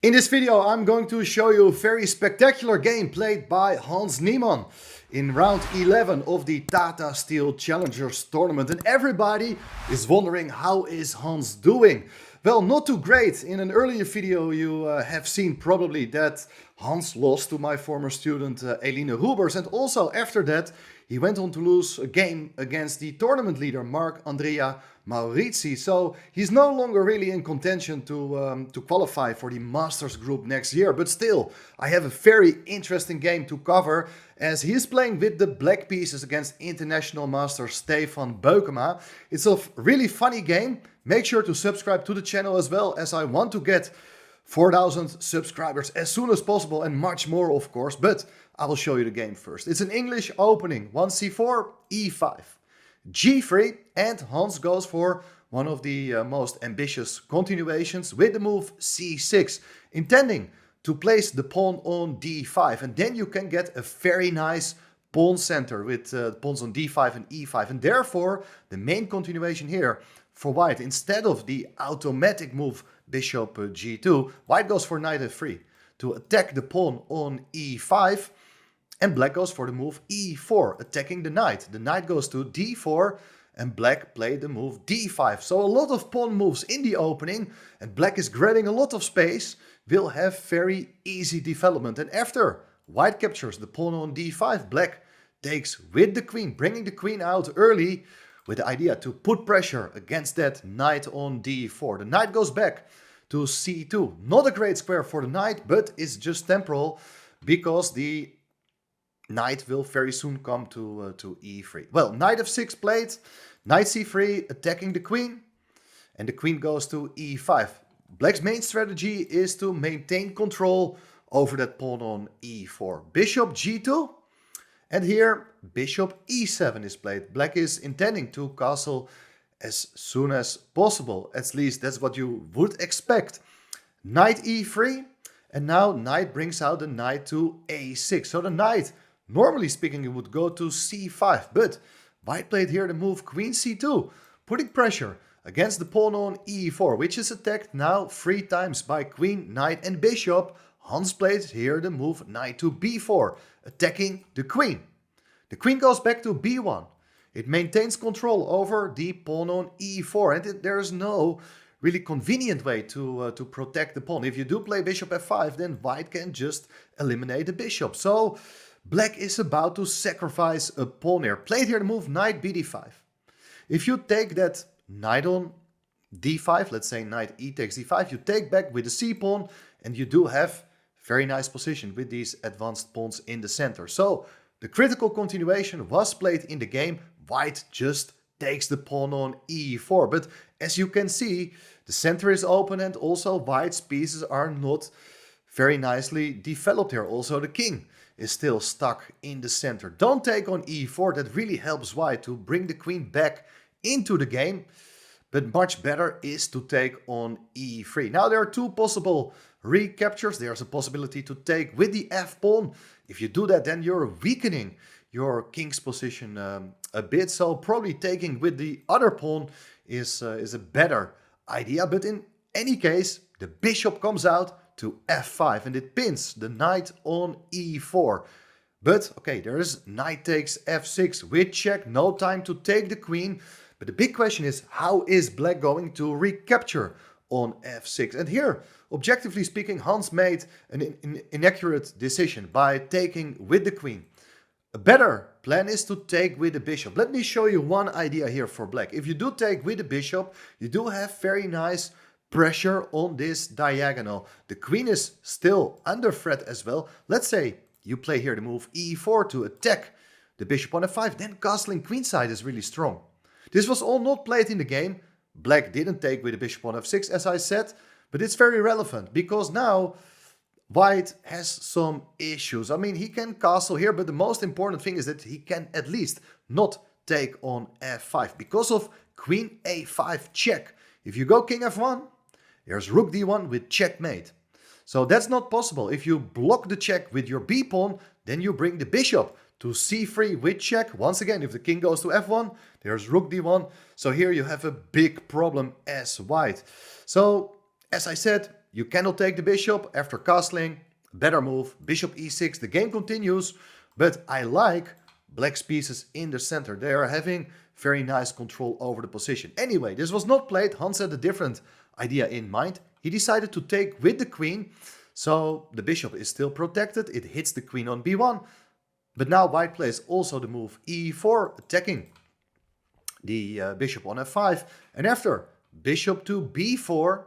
In this video, I'm going to show you a very spectacular game played by Hans Niemann in round 11 of the Tata Steel Challengers tournament. And everybody is wondering, how is Hans doing? Well, not too great. In an earlier video, you have seen probably that Hans lost to my former student Eline Rubers. And also after that, he went on to lose a game against the tournament leader, Marc-Andrea Maurizi. So he's no longer really in contention to qualify for the Masters group next year. But still, I have a very interesting game to cover as he's playing with the black pieces against international master Stefan Beukema. It's a really funny game. Make sure to subscribe to the channel as well, as I want to get 4,000 subscribers as soon as possible and much more, of course. But I will show you the game first. It's an English opening. 1c4, e5. G3, and Hans goes for one of the most ambitious continuations with the move c6, intending to place the pawn on d5, and then you can get a very nice pawn center with pawns on d5 and e5, and therefore the main continuation here for white, instead of the automatic move bishop g2, white goes for knight f3 to attack the pawn on e5, and black goes for the move e4, attacking the knight. The knight goes to d4, and black played the move d5. So a lot of pawn moves in the opening, and black is grabbing a lot of space, will have very easy development. And after white captures the pawn on d5, black takes with the queen, bringing the queen out early with the idea to put pressure against that knight on d4. The knight goes back to c2. Not a great square for the knight, but it's just temporal because the knight will very soon come to e3. Well, knight f6 played, knight c3 attacking the queen, and the queen goes to e5. Black's main strategy is to maintain control over that pawn on e4. Bishop g2, and here bishop e7 is played. Black is intending to castle as soon as possible. At least that's what you would expect. Knight e3, and now knight brings out the knight to a6. So the knight, normally speaking, it would go to c5, but white played here the move queen c2, putting pressure against the pawn on e4, which is attacked now 3 times by queen, knight and bishop. Hans played here the move knight to b4, attacking the queen. The queen goes back to b1. It maintains control over the pawn on e4, and there is no really convenient way to protect the pawn. If you do play bishop f5, then white can just eliminate the bishop. So black is about to sacrifice a pawn here. Played here the move knight bd5. If you take that knight on d5, let's say knight e takes d5, you take back with the c pawn, and you do have very nice position with these advanced pawns in the center. So the critical continuation was played in the game. White just takes the pawn on e4. But as you can see, the center is open, and also white's pieces are not very nicely developed here. Also the king is still stuck in the center. Don't take on e4. That really helps white to bring the queen back into the game. But much better is to take on e3. Now there are 2 possible recaptures. There's a possibility to take with the f-pawn. If you do that, then you're weakening your king's position a bit. So probably taking with the other pawn is a better idea. But in any case, the bishop comes out to f5, and it pins the knight on e4. But okay, there is knight takes f6 with check, no time to take the queen. But the big question is, how is black going to recapture on f6? And here, objectively speaking, Hans made an inaccurate decision by taking with the queen. A better plan is to take with the bishop. Let me show you one idea here for black. If you do take with the bishop, you do have very nice pressure on this diagonal. The queen is still under threat as well. Let's say you play here the move e4 to attack the bishop on f5, then castling queenside is really strong. This was all not played in the game. Black didn't take with the bishop on f6, as I said, but it's very relevant because now white has some issues. I mean, he can castle here, but the most important thing is that he can at least not take on f5 because of queen a5 check. If you go king f1, there's rook d1 with checkmate. So that's not possible. If you block the check with your b pawn, then you bring the bishop to c3 with check. Once again, if the king goes to f1, there's rook d1. So here you have a big problem as white. So as I said, you cannot take the bishop after castling. Better move, bishop e6, the game continues. But I like black's pieces in the center. They are having very nice control over the position. Anyway, this was not played. Hans had a different idea in mind. He decided to take with the queen. So the bishop is still protected. It hits the queen on b1. But now white plays also the move e4, attacking the bishop on f5. And after bishop to b4,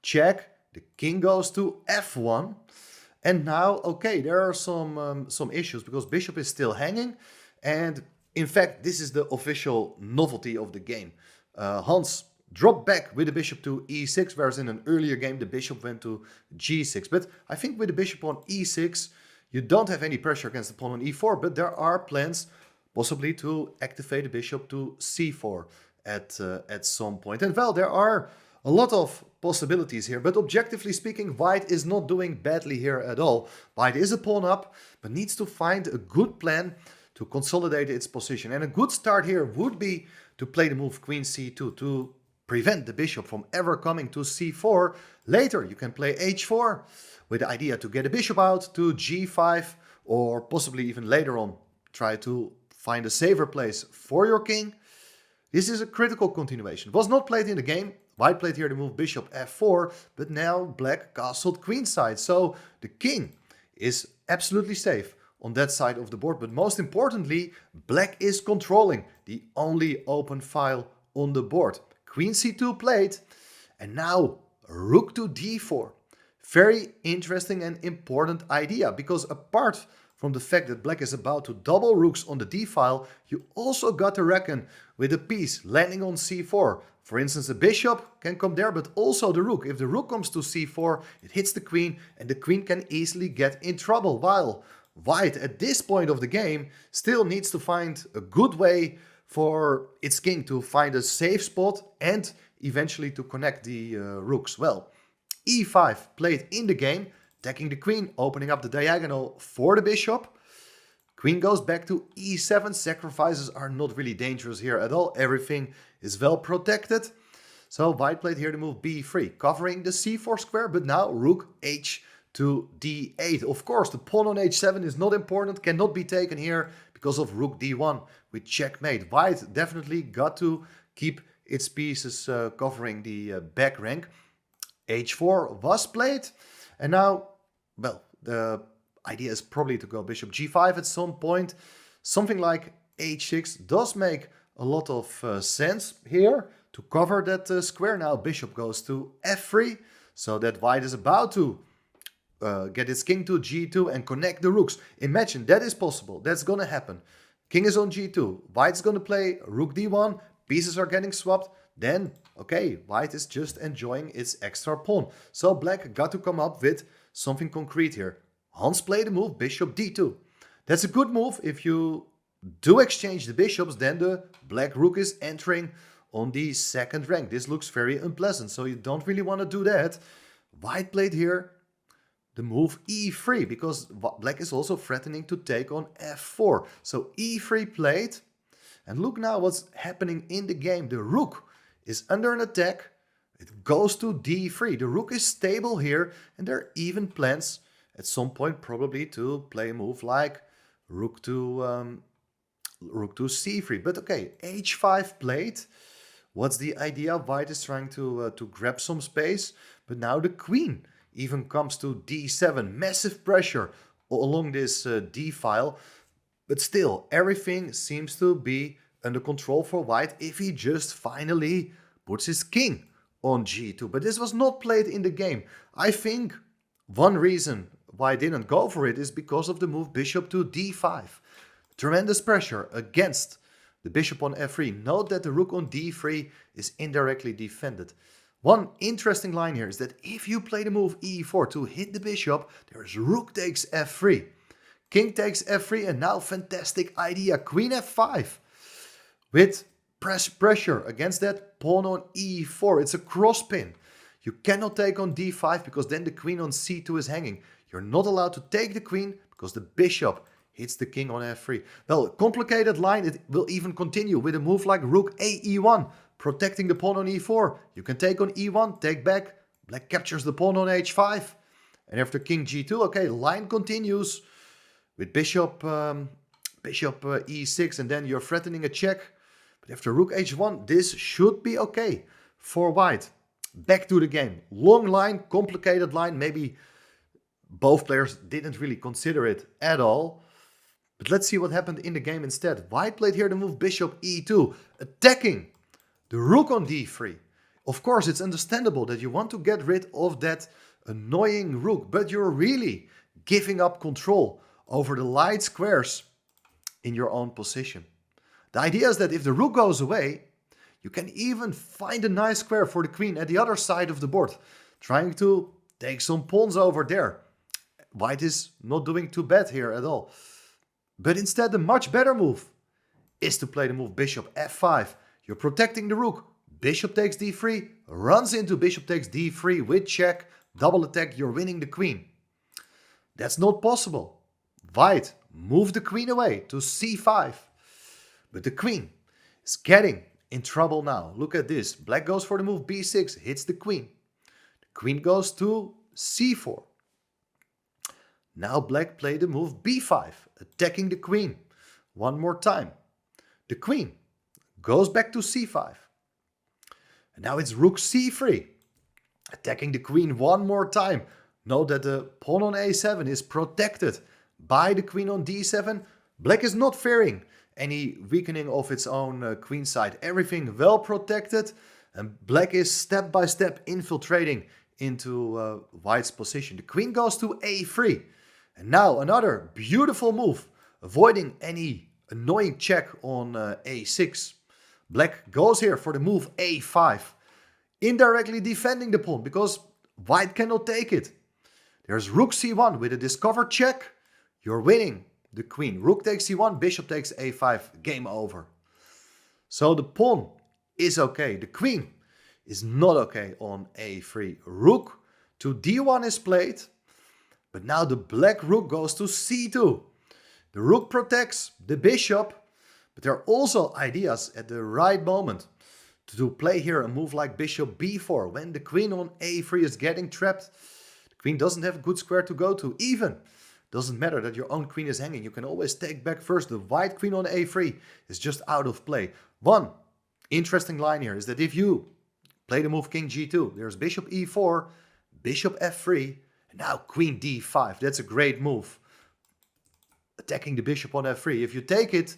check, the king goes to f1. And now, okay, there are some issues because bishop is still hanging. And in fact, this is the official novelty of the game. Hans dropped back with the bishop to e6, whereas in an earlier game the bishop went to g6. But I think with the bishop on e6, you don't have any pressure against the pawn on e4, but there are plans possibly to activate the bishop to c4 at some point. And well, there are a lot of possibilities here, but objectively speaking, white is not doing badly here at all. White is a pawn up, but needs to find a good plan to consolidate its position. And a good start here would be to play the move queen c2 to prevent the bishop from ever coming to c4. Later, you can play h4 with the idea to get a bishop out to g5, or possibly even later on try to find a safer place for your king. This is a critical continuation. It was not played in the game. White played here the move bishop f4, but now black castled queenside. So the king is absolutely safe on that side of the board. But most importantly, black is controlling the only open file on the board. Queen c2 played, and now rook to d4. Very interesting and important idea, because apart from the fact that black is about to double rooks on the d file, you also got to reckon with a piece landing on c4. For instance, the bishop can come there, but also the rook. If the rook comes to c4, it hits the queen, and the queen can easily get in trouble, while white at this point of the game still needs to find a good way for its king to find a safe spot and eventually to connect the rooks. Well, e5 played in the game, attacking the queen, opening up the diagonal for the bishop. Queen goes back to e7. Sacrifices are not really dangerous here at all. Everything is well protected. So white played here the move b3, covering the c4 square, but now rook h to d8. Of course, the pawn on h7 is not important, cannot be taken here because of rook d1 with checkmate. White definitely got to keep its pieces covering the back rank. h4 was played, and now, well, the idea is probably to go bishop g5 at some point. Something like h6 does make a lot of sense here to cover that square. Now bishop goes to f3, so that white is about to get its king to g2 and connect the rooks. Imagine that is possible. That's gonna happen. King is on g2. White's gonna play rook d1. Pieces are getting swapped. Then, okay, white is just enjoying its extra pawn. So black got to come up with something concrete here. Hans played the move bishop d2. That's a good move. If you do exchange the bishops, then the black rook is entering on the second rank. This looks very unpleasant, so you don't really want to do that. White played here the move e3, because black is also threatening to take on f4. So e3 played, and look now what's happening in the game. The rook is under an attack. It goes to d3. The rook is stable here, and there are even plans at some point probably to play a move like rook to c3. But okay, h5 played. What's the idea? White is trying to grab some space, but now the queen even comes to d7. Massive pressure along this d file, but still everything seems to be under control for white if he just finally puts his king on g2. But this was not played in the game. I think one reason why I didn't go for it is because of the move bishop to d5. Tremendous pressure against the bishop on f3. Note that the rook on d3 is indirectly defended. One interesting line here is that if you play the move e4 to hit the bishop, there's rook takes f3. King takes f3, and now fantastic idea, queen f5. With pressure against that pawn on e4. It's a cross pin. You cannot take on d5 because then the queen on c2 is hanging. You're not allowed to take the queen because the bishop hits the king on f3. Well, complicated line. It will even continue with a move like rook a e1, protecting the pawn on e4. You can take on e1, take back, Black captures the pawn on h5. And after king g2, okay, line continues with bishop e6, and then you're threatening a check. But after rook h1, this should be okay for white. Back to the game. Long line, complicated line. Maybe both players didn't really consider it at all. But let's see what happened in the game instead. White played here the move bishop e2, attacking the rook on d3. Of course, it's understandable that you want to get rid of that annoying rook, but you're really giving up control over the light squares in your own position. The idea is that if the rook goes away, you can even find a nice square for the queen at the other side of the board, trying to take some pawns over there. White is not doing too bad here at all. But instead, the much better move is to play the move bishop f5. You're protecting the rook. Bishop takes d3, runs into bishop takes d3 with check, double attack, you're winning the queen. That's not possible. White moved the queen away to c5. But the queen is getting in trouble now. Look at this. Black goes for the move b6, hits the queen. The queen goes to c4. Now black played the move b5, attacking the queen. One more time. The queen goes back to c5. And now it's rook c3, attacking the queen one more time. Note that the pawn on a7 is protected by the queen on d7. Black is not fearing any weakening of its own queen side. Everything well protected, and black is step by step infiltrating into white's position. The queen goes to a3. And now another beautiful move, avoiding any annoying check on a6. Black goes here for the move a5, indirectly defending the pawn because white cannot take it. There's rook c1 with a discovered check. You're winning the queen. Rook takes c1, bishop takes a5, game over. So the pawn is okay. The queen is not okay on a3. Rook to d1 is played, but now the black rook goes to c2. The rook protects the bishop, but there are also ideas at the right moment to play here a move like bishop b4. When the queen on a3 is getting trapped, the queen doesn't have a good square to go to. Even doesn't matter that your own queen is hanging. You can always take back first. The white queen on a3 is just out of play. One interesting line here is that if you play the move king g2, there's bishop e4, bishop f3, and now queen d5. That's a great move. Attacking the bishop on f3. If you take it,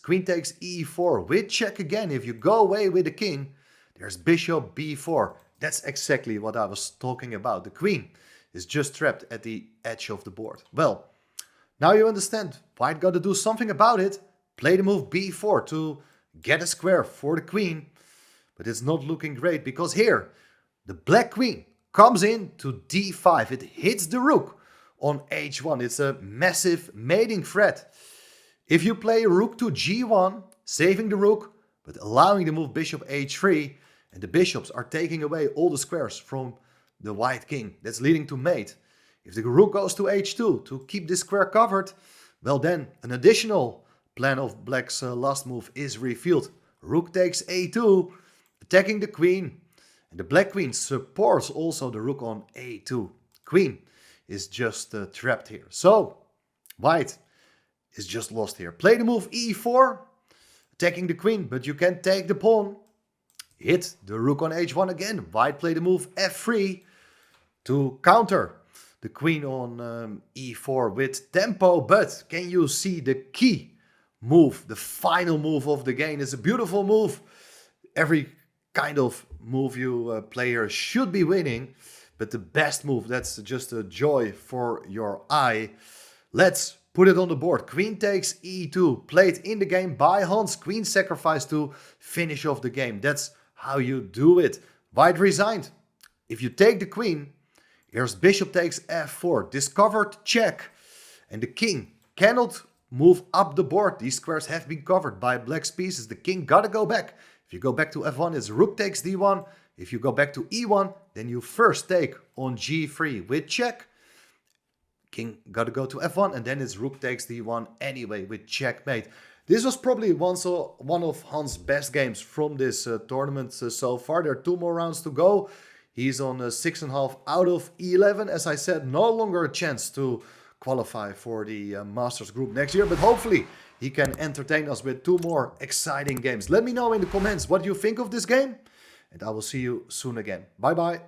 queen takes e4 with check again. If you go away with the king, there's bishop b4. That's exactly what I was talking about. The queen is just trapped at the edge of the board. Well, now you understand. White got to do something about it. Play the move b4 to get a square for the queen. But it's not looking great because here, the black queen comes in to d5. It hits the rook on h1. It's a massive mating threat. If you play rook to g1, saving the rook, but allowing the move bishop h3, and the bishops are taking away all the squares from the white king, that's leading to mate. If the rook goes to h2 to keep this square covered, well then an additional plan of black's last move is revealed. Rook takes a2, attacking the queen, and the black queen supports also the rook on a2. Queen is just trapped here. So white is just lost here. Play the move e4, attacking the queen, but you can take the pawn. Hit the rook on h1 again. White play the move f3 to counter the queen on e4 with tempo. But can you see the key move, the final move of the game? It's a beautiful move. Every kind of move you play here should be winning. But the best move, that's just a joy for your eye. Let's put it on the board. Queen takes e2, played in the game by Hans. Queen sacrifice to finish off the game. That's how you do it. White resigned. If you take the queen, here's bishop takes f4. Discovered check. And the king cannot move up the board. These squares have been covered by black's pieces. The king gotta go back. If you go back to f1, it's rook takes d1. If you go back to e1, then you first take on g3 with check. King got to go to f1, and then it's rook takes d1 anyway with checkmate. This was probably one of Hans' best games from this tournament so far. There are 2 more rounds to go. He's on 6.5 out of 11. As I said, no longer a chance to qualify for the Masters group next year, but hopefully he can entertain us with 2 more exciting games. Let me know in the comments what you think of this game, and I will see you soon again. Bye bye.